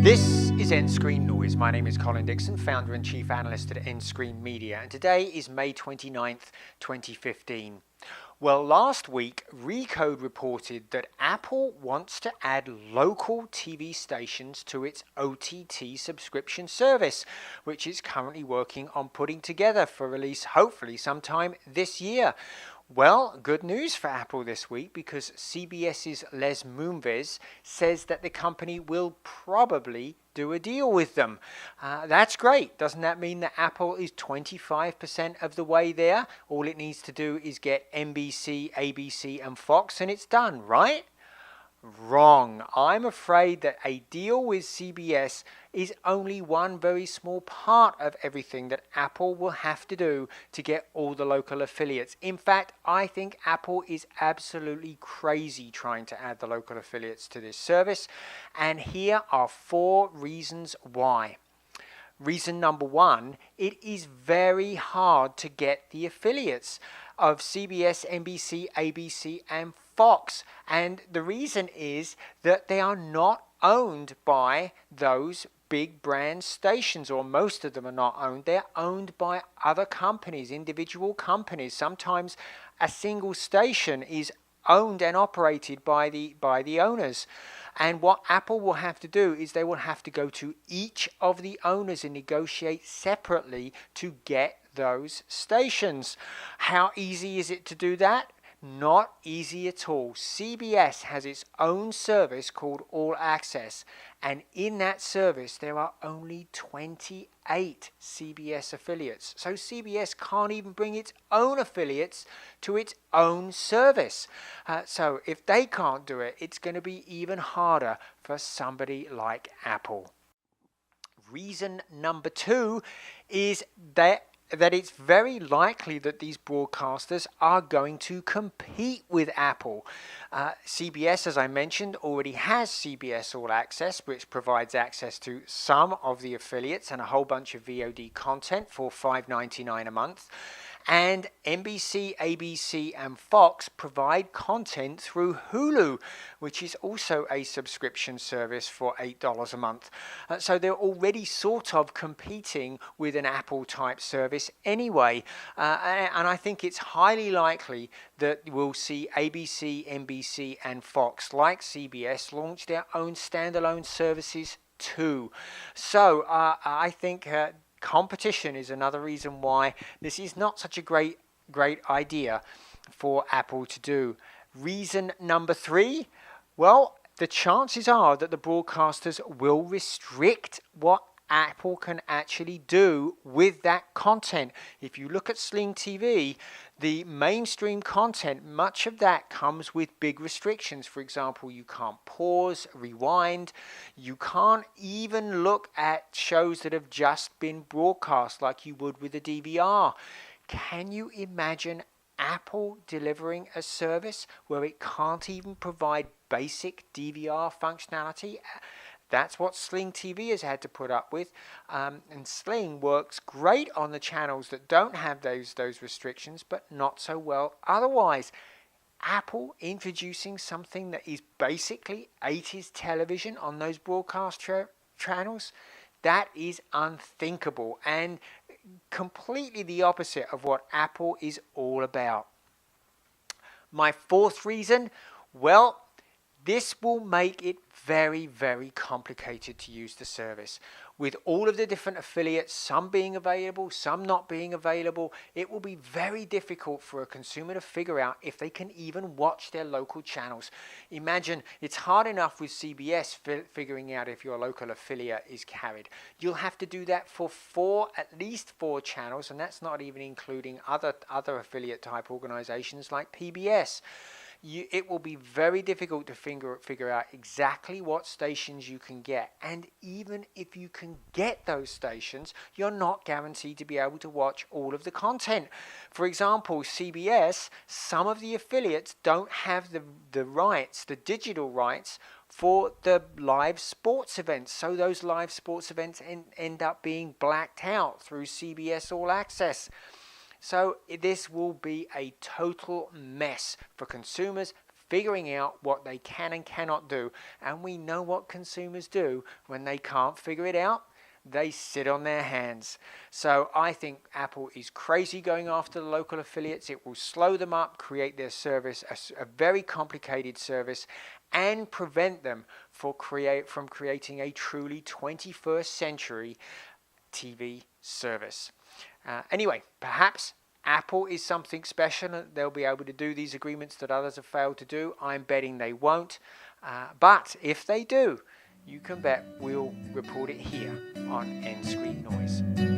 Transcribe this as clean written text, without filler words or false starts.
This is nScreenNoise. My name is Colin Dixon, founder and chief analyst at nScreen Media, and today is May 29th, 2015. Well, last week, Recode reported that Apple wants to add local TV stations to its OTT subscription service, which it's currently working on putting together for release hopefully sometime this year. Well, good news for Apple this week because CBS's Les Moonves says that the company will probably do a deal with them. That's great. Doesn't that mean that Apple is 25% of the way there? All it needs to do is get NBC, ABC and Fox and it's done, right? Wrong. I'm afraid that a deal with CBS is only one very small part of everything that Apple will have to do to get all the local affiliates. In fact, I think Apple is absolutely crazy trying to add the local affiliates to this service. And here are 4 reasons why. Reason number 1, it is very hard to get the affiliates of CBS, NBC, ABC and Fox, and the reason is that they are not owned by those big brand stations, or most of them are not owned. They're owned by other companies, individual companies. Sometimes a single station is owned and operated by the owners. And what Apple will have to do is they will have to go to each of the owners and negotiate separately to get those stations. How easy is it to do that? Not easy at all. CBS has its own service called All Access, and in that service there are only 28 CBS affiliates. So CBS can't even bring its own affiliates to its own service. So if they can't do it, it's going to be even harder for somebody like Apple. Reason number 2 is that it's very likely that these broadcasters are going to compete with Apple. CBS, as I mentioned, already has CBS All Access, which provides access to some of the affiliates and a whole bunch of VOD content for $5.99 a month. And NBC, ABC and Fox provide content through Hulu, which is also a subscription service for $8 a month. So they're already sort of competing with an Apple type service anyway. And I think it's highly likely that we'll see ABC, NBC and Fox, like CBS, launch their own standalone services too. So I think competition is another reason why this is not such a great idea for Apple to do. Reason number 3, well, the chances are that the broadcasters will restrict what Apple can actually do with that content. If you look at Sling TV, the mainstream content, much of that comes with big restrictions. For example, you can't pause, rewind. You can't even look at shows that have just been broadcast like you would with a DVR. Can you imagine Apple delivering a service where it can't even provide basic DVR functionality? That's what Sling TV has had to put up with, and Sling works great on the channels that don't have those restrictions, but not so well otherwise. Apple introducing something that is basically 80s television on those broadcast channels, that is unthinkable and completely the opposite of what Apple is all about. My 4th reason, well, this will make it very, very complicated to use the service. With all of the different affiliates, some being available, some not being available, it will be very difficult for a consumer to figure out if they can even watch their local channels. Imagine it's hard enough with CBS figuring out if your local affiliate is carried. You'll have to do that for at least 4 channels, and that's not even including other affiliate type organizations like PBS. It will be very difficult to figure out exactly what stations you can get, and even if you can get those stations, you're not guaranteed to be able to watch all of the content. For example, CBS, some of the affiliates don't have the rights, the digital rights for the live sports events, so those live sports events end up being blacked out through CBS All Access. So this will be a total mess for consumers figuring out what they can and cannot do. And we know what consumers do when they can't figure it out. They sit on their hands. So I think Apple is crazy going after the local affiliates. It will slow them up, create their service a very complicated service, and prevent them from creating a truly 21st century TV service. Anyway, perhaps Apple is something special and they'll be able to do these agreements that others have failed to do. I'm betting they won't. But if they do, you can bet we'll report it here on nScreenNoise.